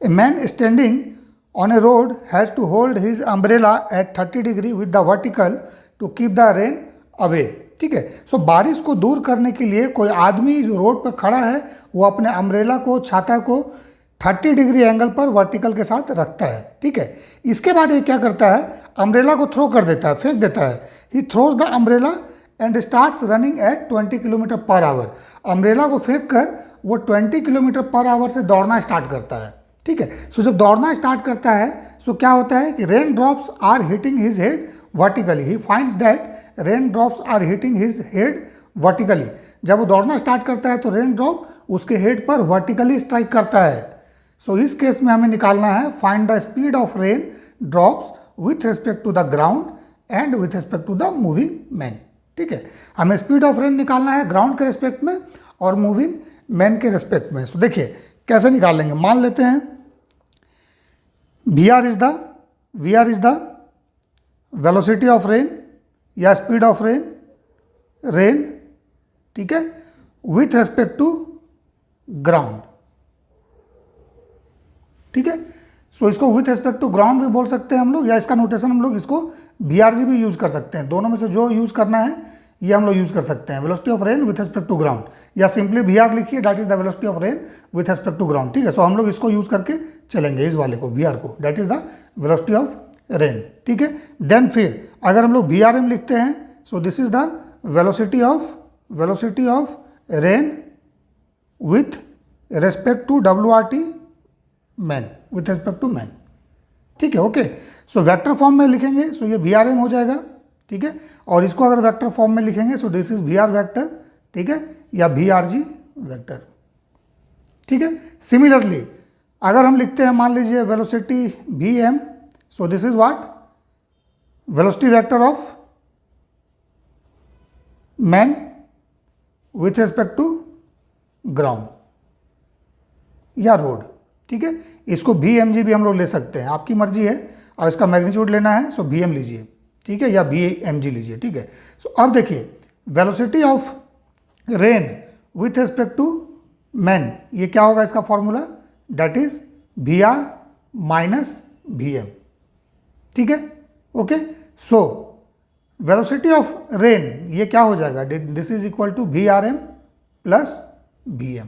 A man standing on a road has to hold his umbrella at 30 degree with the vertical to keep the rain away. ठीक है, सो बारिश को दूर करने के लिए कोई आदमी जो रोड पर खड़ा है वो अपने अम्ब्रेला को, छाता को 30 डिग्री एंगल पर वर्टिकल के साथ रखता है। ठीक है, इसके बाद ये क्या करता है, अम्ब्रेला को थ्रो कर देता है, फेंक देता है। He throws the umbrella and starts running at 20 kilometre per our. Umbrella को फेंक कर वो 20 किलोमीटर पर आवर से दौड़ना स्टार्ट करता है। ठीक है, सो जब दौड़ना स्टार्ट करता है सो क्या होता है कि rain drops are hitting his head vertically. He finds that rain drops are hitting his head vertically. जब वो दौड़ना स्टार्ट करता है तो रेन ड्रॉप उसके हेड पर वर्टिकली स्ट्राइक करता है। सो इस केस में हमें निकालना है find the speed of rain drops with respect to the ground and with respect to the moving man. ठीक है, हमें स्पीड ऑफ रेन निकालना है ग्राउंड के रिस्पेक्ट में और मूविंग मैन के रिस्पेक्ट में। सो देखिए कैसे निकाल लेंगे। मान लेते हैं V R is the velocity of rain या स्पीड ऑफ रेन। ठीक है, विथ रिस्पेक्ट टू ग्राउंड। ठीक है, सो इसको विथ रिस्पेक्ट टू ग्राउंड भी बोल सकते हैं हम लोग, या इसका नोटेशन हम लोग इसको VRG भी यूज कर सकते हैं। दोनों में से जो यूज करना है ये हम लोग यूज कर सकते हैं। Velocity of rain with respect to ground, या सिंपली VR लिखिए, that is the velocity of rain with respect to ground. ठीक है, सो हम लोग इसको यूज करके चलेंगे, इस वाले को VR को, that is the velocity of rain. ठीक है, देन फिर अगर हम लोग VRM लिखते हैं so this is the velocity of rain with respect to WRT man, with respect to man. ठीक है, ओके, सो वेक्टर फॉर्म में लिखेंगे सो ये VRM हो जाएगा। ठीक है, और इसको अगर वेक्टर फॉर्म में लिखेंगे सो दिस इज VR वेक्टर। ठीक है, या VRG वेक्टर। ठीक है, सिमिलरली अगर हम लिखते हैं मान लीजिए velocity VM so this is what, velocity vector of man with respect to ground या रोड। ठीक है, इसको VMG भी हम लोग ले सकते हैं, आपकी मर्जी है। और इसका मैग्नीट्यूड लेना है सो VM लीजिए। ठीक है, या VMG लीजिए। ठीक है, सो अब देखिए velocity of rain with respect to man, ये क्या होगा इसका formula, that is VR minus VM। ठीक है, okay, so velocity of rain ये क्या हो जाएगा, this is equal to VRM plus VM।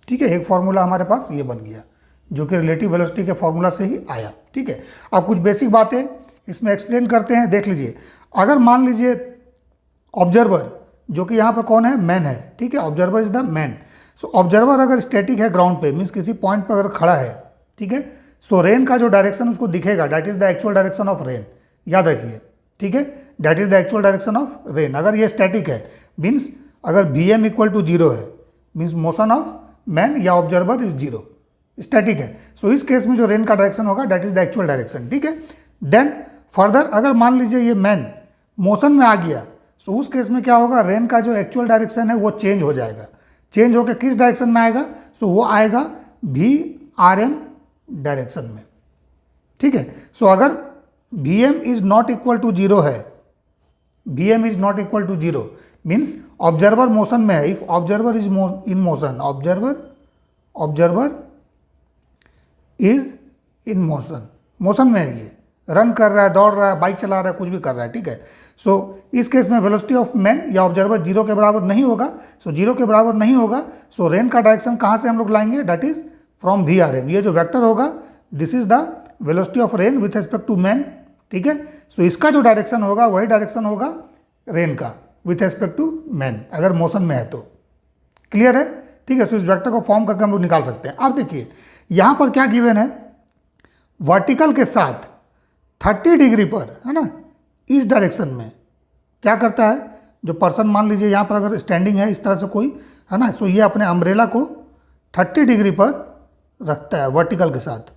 ठीक है, एक फॉर्मूला हमारे पास ये बन गया जो कि रिलेटिव वेलोसिटी के फॉर्मूला से ही आया। ठीक है, अब कुछ बेसिक बातें इसमें एक्सप्लेन करते हैं, देख लीजिए। अगर मान लीजिए ऑब्जर्वर, जो कि यहाँ पर कौन है, मैन है। ठीक है, observer is the man. So observer अगर स्टैटिक है ग्राउंड पे, मीन्स किसी पॉइंट पर अगर खड़ा है, ठीक है, सो रेन का जो डायरेक्शन उसको दिखेगा, that is the actual direction of rain, याद रखिए। ठीक है, that is the actual direction of rain. अगर ये स्टैटिक है मीन्स अगर VM इक्वल टू 0 है मीन्स मोशन ऑफ मैन या ऑब्जर्वर इज 0, स्टैटिक है। सो इस केस में जो रेन का डायरेक्शन होगा that is the actual direction. ठीक है, देन फर्दर अगर मान लीजिए ये मैन मोशन में आ गया सो उस केस में क्या होगा, रेन का जो एक्चुअल डायरेक्शन है वो चेंज हो जाएगा। चेंज होकर किस डायरेक्शन में आएगा, सो वो आएगा VRM डायरेक्शन में। ठीक है, सो अगर VM is not equal to 0 है, VM is not equal to 0 means observer motion में है। If observer is in motion, observer is in motion में है, ये रन कर रहा है, दौड़ रहा है, बाइक चला रहा है, कुछ भी कर रहा है। ठीक है, सो इस केस में वेलोसिटी ऑफ मैन या ऑब्जर्वर 0 के बराबर नहीं होगा। सो 0 के बराबर नहीं होगा सो रेन का डायरेक्शन कहाँ से हम लोग लाएंगे, दैट इज फ्रॉम VRM। ये जो वेक्टर होगा this is the velocity of rain with respect to man. ठीक है, सो इसका जो डायरेक्शन होगा वही डायरेक्शन होगा रेन का विथ रिस्पेक्ट टू मैन, अगर मोशन में है तो। क्लियर है? ठीक है, सो इस वेक्टर को फॉर्म करके हम लोग निकाल सकते हैं। अब देखिए यहाँ पर क्या गिवन है, वर्टिकल के साथ 30 डिग्री पर, है ना, इस डायरेक्शन में क्या करता है, जो पर्सन मान लीजिए यहाँ पर अगर स्टैंडिंग है इस तरह से कोई, है ना, सो ये अपने अम्ब्रेला को 30 डिग्री पर रखता है वर्टिकल के साथ।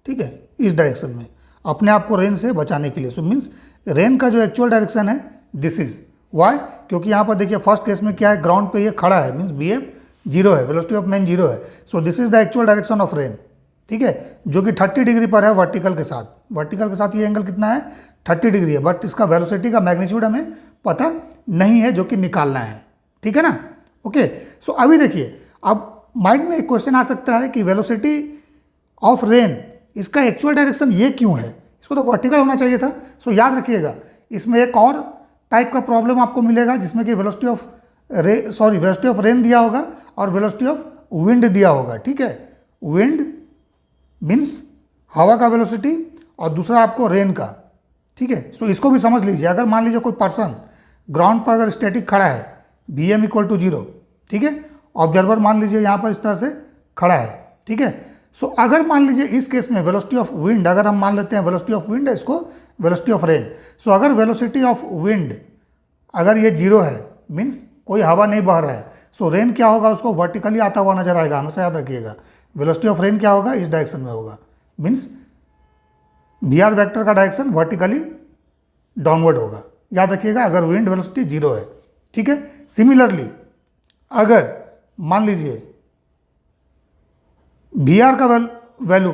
ठीक है, इस डायरेक्शन में अपने आप को रेन से बचाने के लिए। सो मीन्स रेन का जो एक्चुअल डायरेक्शन है दिस इज वाई, क्योंकि यहाँ पर देखिए फर्स्ट केस में क्या है, ग्राउंड पे ये खड़ा है मीन्स VM 0 है, वेलोसिटी ऑफ मैन 0 है। So this is the actual direction of rain. ठीक है, जो कि 30 डिग्री पर है वर्टिकल के साथ। वर्टिकल के साथ ये एंगल कितना है, 30 डिग्री है, बट इसका वेलोसिटी का मैग्नीट्यूड हमें पता नहीं है जो कि निकालना है। ठीक है ना, ओके। सो अभी देखिए, अब माइंड में एक क्वेश्चन आ सकता है कि वेलोसिटी ऑफ रेन, इसका एक्चुअल डायरेक्शन ये क्यों है, इसको तो वर्टिकल होना चाहिए था। सो याद रखिएगा इसमें एक और टाइप का प्रॉब्लम आपको मिलेगा जिसमें कि वेलोसिटी ऑफ रेन दिया होगा और वेलोसिटी ऑफ विंड दिया होगा। ठीक है, विंड मीन्स हवा का वेलोसिटी और दूसरा आपको रेन का। ठीक है, सो इसको भी समझ लीजिए। अगर मान लीजिए कोई पर्सन ग्राउंड पर अगर स्टैटिक खड़ा है, Vm इक्वल टू 0, ठीक है, ऑब्जर्वर मान लीजिए यहाँ पर इस तरह से खड़ा है। ठीक है, सो अगर मान लीजिए इस केस में वेलोसिटी ऑफ विंड, अगर हम मान लेते हैं वेलोसिटी ऑफ विंड है, इसको वेलोसिटी ऑफ रेन। सो अगर वेलोसिटी ऑफ विंड अगर ये 0 है, मीन्स कोई हवा नहीं बह रहा है, सो रेन क्या होगा, उसको वर्टिकली आता हुआ नजर आएगा। हमेशा याद रखिएगा वेलोसिटी ऑफ रेन क्या होगा, इस डायरेक्शन में होगा, मीन्स Vr वेक्टर का डायरेक्शन वर्टिकली डाउनवर्ड होगा। याद रखिएगा अगर विंड वेलोसिटी 0 है। ठीक है, सिमिलरली अगर मान लीजिए Vr का वैल्यू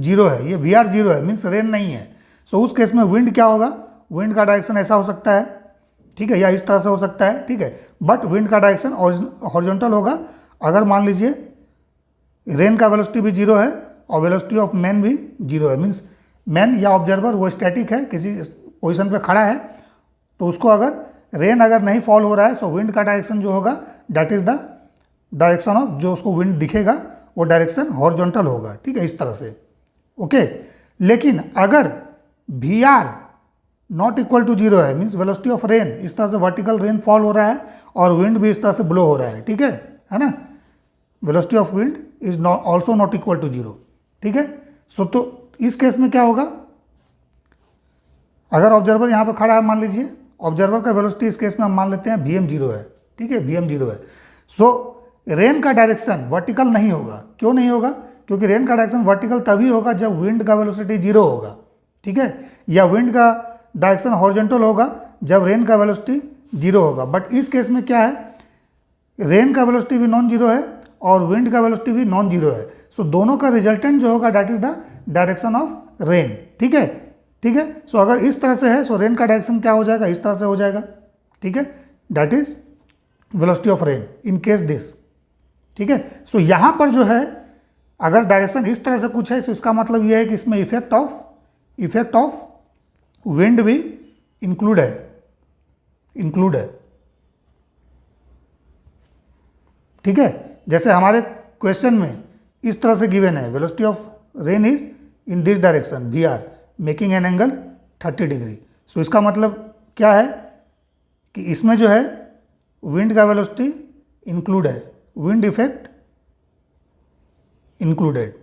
0 है, ये Vr 0 है, मीन्स रेन नहीं है। सो उस केस में विंड क्या होगा, विंड का डायरेक्शन ऐसा हो सकता है, ठीक है, या इस तरह से हो सकता है। ठीक है, बट विंड का डायरेक्शन हॉरिजॉन्टल होगा। अगर मान लीजिए रेन का वेलोसिटी भी 0 है और वेलोसिटी ऑफ मैन भी 0 है, मीन्स मैन या ऑब्जर्वर वो स्टैटिक है, किसी पोजीशन पे खड़ा है, तो उसको अगर रेन अगर नहीं फॉल हो रहा है, सो विंड का डायरेक्शन जो होगा that is the direction of, जो उसको विंड दिखेगा वो डायरेक्शन हॉरिजॉन्टल होगा। ठीक है, इस तरह से। ओके, लेकिन अगर Vr नॉट इक्वल टू 0 है, मीन्स वेलोसिटी ऑफ रेन इस तरह से वर्टिकल रेन फॉल हो रहा है और विंड भी इस तरह से ब्लो हो रहा है। ठीक है ना, velocity of wind is also not equal to 0। ठीक है, सो तो इस केस में क्या होगा, अगर ऑब्जर्वर यहाँ पे खड़ा है, मान लीजिए ऑब्जर्वर का वेलोसिटी इस केस में हम मान लेते हैं Vm 0 है। ठीक है, Vm 0 है। सो रेन का डायरेक्शन वर्टिकल नहीं होगा। क्यों नहीं होगा, क्योंकि रेन का डायरेक्शन वर्टिकल तभी होगा जब विंड का वेलोसिटी 0 होगा। ठीक है, या विंड का डायरेक्शन हॉरिजॉन्टल होगा जब रेन का वेलोसिटी 0 होगा। बट इस केस में क्या है, रेन का वेलोसिटी भी नॉन जीरो है और विंड का वेलोसिटी भी नॉन जीरो है। सो दोनों का रिजल्टेंट जो होगा that is the direction of rain. ठीक है, ठीक है। सो अगर इस तरह से है, सो रेन का डायरेक्शन क्या हो जाएगा, इस तरह से हो जाएगा। ठीक है, that is velocity of rain in case this. ठीक है, सो यहाँ पर जो है अगर डायरेक्शन इस तरह से कुछ है, तो इसका मतलब यह है कि इसमें इफेक्ट ऑफ विंड भी इंक्लूड है। ठीक है, जैसे हमारे क्वेश्चन में इस तरह से गिवन है, velocity of rain is in this direction Vr making an angle 30 degree. So इसका मतलब क्या है कि इसमें जो है विंड का वेलोसिटी इंक्लूड है, विंड इफेक्ट इंक्लूडेड,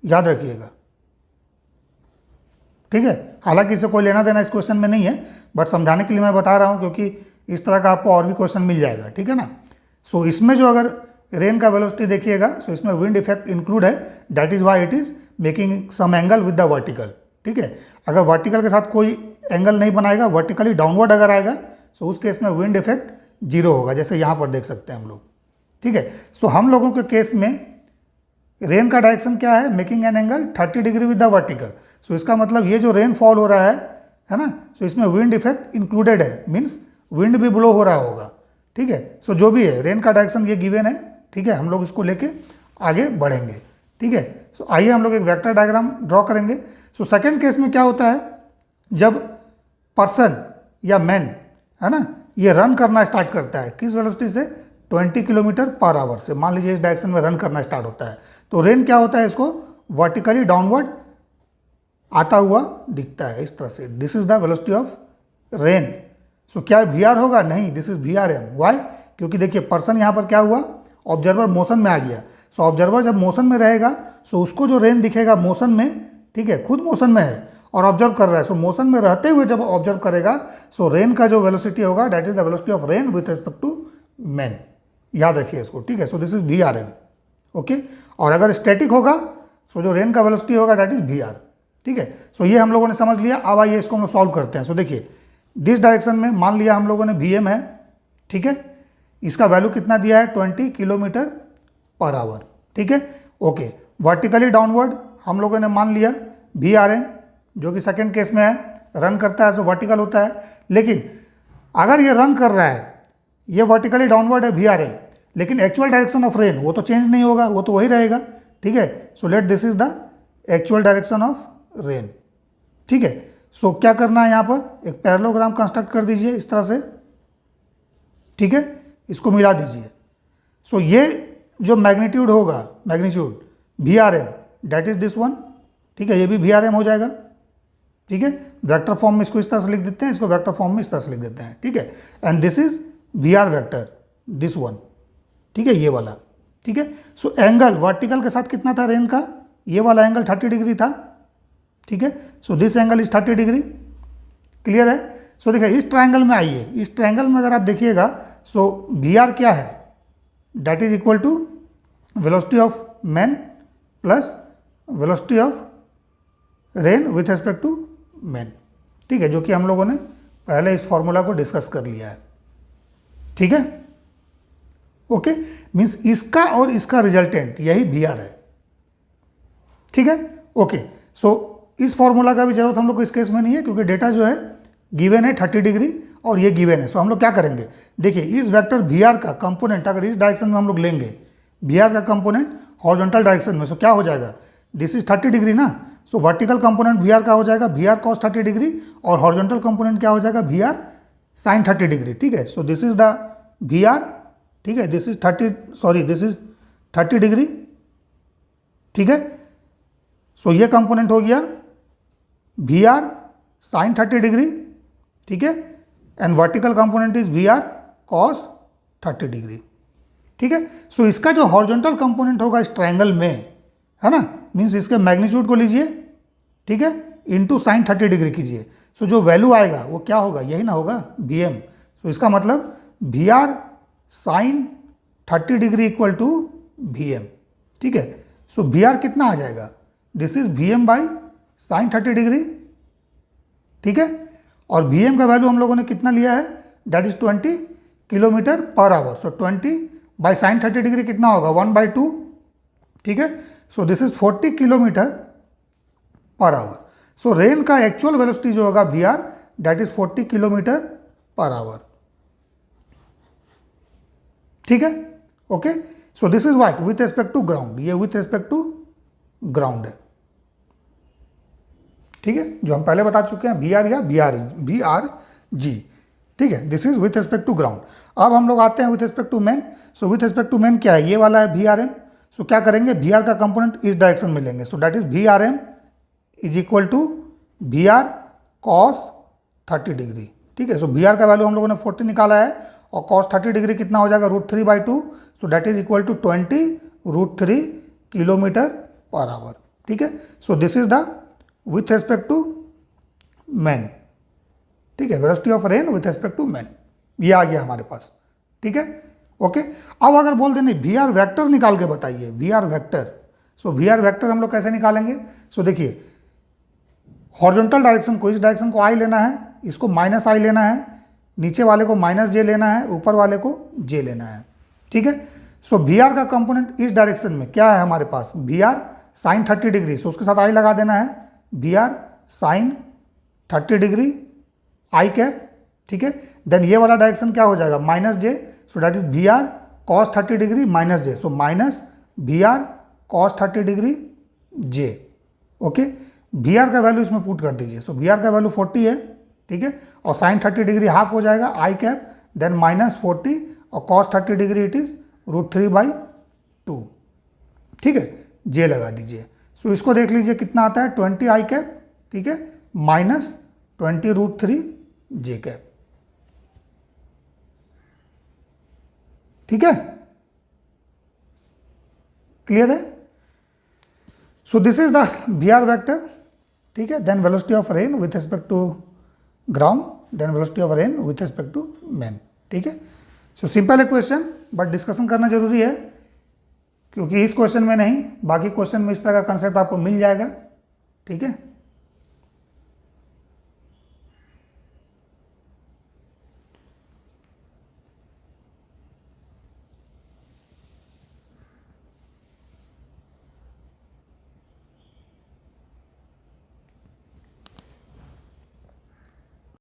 याद रखिएगा। ठीक है, हालांकि इससे कोई लेना देना इस क्वेश्चन में नहीं है, बट समझाने के लिए मैं बता रहा हूं क्योंकि इस तरह का आपको और भी क्वेश्चन मिल जाएगा। ठीक है ना। सो इसमें जो अगर रेन का वेलोसिटी देखिएगा, सो इसमें विंड इफेक्ट इंक्लूड है, that is why it is making some angle with the vertical. ठीक है, अगर वर्टिकल के साथ कोई एंगल नहीं बनाएगा, वर्टिकली डाउनवर्ड अगर आएगा, सो उस केस में विंड इफेक्ट जीरो होगा, जैसे यहाँ पर देख सकते हैं हम लोग। ठीक है, सो हम लोगों के केस में रेन का डायरेक्शन क्या है, making an angle 30 degree with the vertical. So इसका मतलब ये जो रेन फॉल हो रहा है ना, सो इसमें विंड इफेक्ट इंक्लूडेड है, मीन्स विंड भी ब्लो हो रहा होगा। ठीक है, सो जो भी है रेन का डायरेक्शन ये गिवन है। ठीक है, हम लोग इसको लेके आगे बढ़ेंगे। ठीक है, सो आइए हम लोग एक वेक्टर डायग्राम ड्रॉ करेंगे। सो सेकंड केस में क्या होता है, जब पर्सन या मैन है ना, ये रन करना स्टार्ट करता है, किस वेलोसिटी से, 20 किलोमीटर पर आवर से, मान लीजिए इस डायरेक्शन में रन करना स्टार्ट होता है, तो रेन क्या होता है, इसको वर्टिकली डाउनवर्ड आता हुआ दिखता है इस तरह से। This is the velocity of rain. So क्या Vr होगा, नहीं, दिस इज Vrm। वाई, क्योंकि देखिए पर्सन यहाँ पर क्या हुआ, ऑब्जर्वर मोशन में आ गया। सो ऑब्जर्वर जब मोशन में रहेगा, सो उसको जो रेन दिखेगा मोशन में, ठीक है, खुद मोशन में है और ऑब्जर्व कर रहा है। सो मोशन में रहते हुए जब ऑब्जर्व करेगा, सो रेन का जो वेलोसिटी होगा that is the velocity of rain with respect to man, याद रखिए इसको। ठीक है, so this is Vrm। Okay, और अगर स्टैटिक होगा, सो जो रेन का वेलोसिटी होगा दैट इज Vr। ठीक है, सो ये हम लोगों ने समझ लिया। अब आइए इसको हम सॉल्व करते हैं। सो देखिए दिस डायरेक्शन में मान लिया हम लोगों ने Vm है, ठीक है, इसका वैल्यू कितना दिया है, 20 किलोमीटर पर आवर। ठीक है, ओके, वर्टिकली डाउनवर्ड हम लोगों ने मान लिया Vrm, जो कि सेकंड केस में है, रन करता है, सो वर्टिकल होता है। लेकिन अगर ये रन कर रहा है, ये वर्टिकली डाउनवर्ड है Vrm, लेकिन एक्चुअल डायरेक्शन ऑफ रेन वो तो चेंज नहीं होगा, वो तो वही रहेगा। ठीक है। So let this is the actual direction of rain, ठीक है। सो क्या करना है यहाँ पर, एक पैरेललोग्राम कंस्ट्रक्ट कर दीजिए इस तरह से, ठीक है, इसको मिला दीजिए। सो ये जो मैग्नीट्यूड होगा, magnitude VRM, that is this one, ठीक है, ये भी VRM हो जाएगा, ठीक है। वेक्टर फॉर्म में इसको इस तरह से लिख देते हैं, इसको वेक्टर फॉर्म में इस तरह से लिख देते हैं, ठीक है। And this is VR vector, this one, ठीक है, ये वाला, ठीक है। सो एंगल वर्टिकल के साथ कितना था रेन का, ये वाला एंगल 30 डिग्री था, ठीक है। So this angle is 30 degree, clear है। सो देखिए इस ट्रायंगल में आइए, इस ट्रायंगल में अगर आप देखिएगा, सो VR क्या है, that is equal to velocity of man plus velocity of rain with respect to man, ठीक है, जो कि हम लोगों ने पहले इस फॉर्मूला को डिस्कस कर लिया है, ठीक है। ओके, मीन्स इसका और इसका रिजल्टेंट यही VR है, ठीक है। ओके, सो इस फॉर्मूला का भी जरूरत हम लोग को इस केस में नहीं है, क्योंकि डेटा जो है गिवन है 30 डिग्री और ये गिवन है। सो हम लोग क्या करेंगे, देखिए इस वेक्टर VR का कंपोनेंट अगर इस डायरेक्शन में हम लोग लेंगे, VR का कंपोनेंट हॉरिजॉन्टल डायरेक्शन में, सो क्या हो जाएगा, दिस इज 30 डिग्री ना। सो वर्टिकल कंपोनेंट VR का हो जाएगा VR cos 30 डिग्री, और हॉरिजॉन्टल कंपोनेंट क्या हो जाएगा, VR sin 30 डिग्री, ठीक है। So this is the VR, ठीक है, दिस इज 30 डिग्री, ठीक है। सो ये कंपोनेंट हो गया VR sin 30 डिग्री, ठीक है, and vertical component is VR cos 30 degree, ठीक है। सो इसका जो हॉरिजॉन्टल कंपोनेंट होगा इस ट्रायंगल में, है ना, मीन्स इसके मैग्नीट्यूड को लीजिए, ठीक है, इंटू sin 30 डिग्री कीजिए। सो जो वैल्यू आएगा वो क्या होगा, यही ना होगा VM। सो इसका मतलब VR sin 30 degree equal to VM, ठीक है। सो VR कितना आ जाएगा, this is VM by sin 30 degree, ठीक है। और VM का वैल्यू हम लोगों ने कितना लिया है, that is 20 kilometre per hour. So 20 by sin 30 degree कितना होगा, 1/2, ठीक है। So this is 40 kilometre per hour. So rain का एक्चुअल वेलोसिटी जो होगा VR, that is 40 kilometre per hour, ठीक है। Okay, so this is what with respect to ground, ये विथ रिस्पेक्ट टू ग्राउंड है, ठीक है, जो हम पहले बता चुके हैं VR या VRG, ठीक है। This is with respect to ground. अब हम लोग आते हैं with respect to man. So with respect to man क्या है, ये वाला है VRM। सो क्या करेंगे, VR का कंपोनेंट इस डायरेक्शन में लेंगे। So that is VRM is equal to VR cos 30 degree, ठीक है। सो VR का वैल्यू हम लोगों ने 40 निकाला है, और cos 30 डिग्री कितना हो जाएगा, √3/2। So that is equal to 20√3 kilometre per hour, ठीक है। So this is the with respect to man, ठीक है, velocity of rain with respect to man, ये आ गया हमारे पास, ठीक है। ओके, अब अगर बोल दें VR वेक्टर निकाल के बताइए, VR वेक्टर। सो VR वेक्टर हम लोग कैसे निकालेंगे, सो देखिए हॉरिजॉन्टल डायरेक्शन को, इस डायरेक्शन को I लेना है, इसको -I लेना है, नीचे वाले को -J लेना है, ऊपर वाले को J लेना है, ठीक है। सो VR का कंपोनेंट इस डायरेक्शन में क्या है हमारे पास, VR sin 30 डिग्री। सो उसके साथ I लगा देना है, VR sin 30 degree I cap, ठीक है। देन ये वाला डायरेक्शन क्या हो जाएगा, -J। So that is VR cos 30 degree -J। So -VR cos 30 degree J, okay. VR का वैल्यू इसमें पुट कर दीजिए। सो VR का वैल्यू 40 है, ठीक है, और sin 30 डिग्री हाफ हो जाएगा I कैप, देन -40, और cos 30 डिग्री इट इज √3/2, ठीक है, J लगा दीजिए। सो इसको देख लीजिए कितना आता है, 20 I कैप, ठीक है, -20 √3 J कैप, ठीक है, क्लियर है। So this is the VR vector, ठीक है। Then velocity of rain with respect to ground, then velocity of rain with respect to man, ठीक है। सो सिंपल है क्वेश्चन, बट डिस्कशन करना जरूरी है, क्योंकि इस क्वेश्चन में नहीं, बाकी क्वेश्चन में इस तरह का कंसेप्ट आपको मिल जाएगा, ठीक है।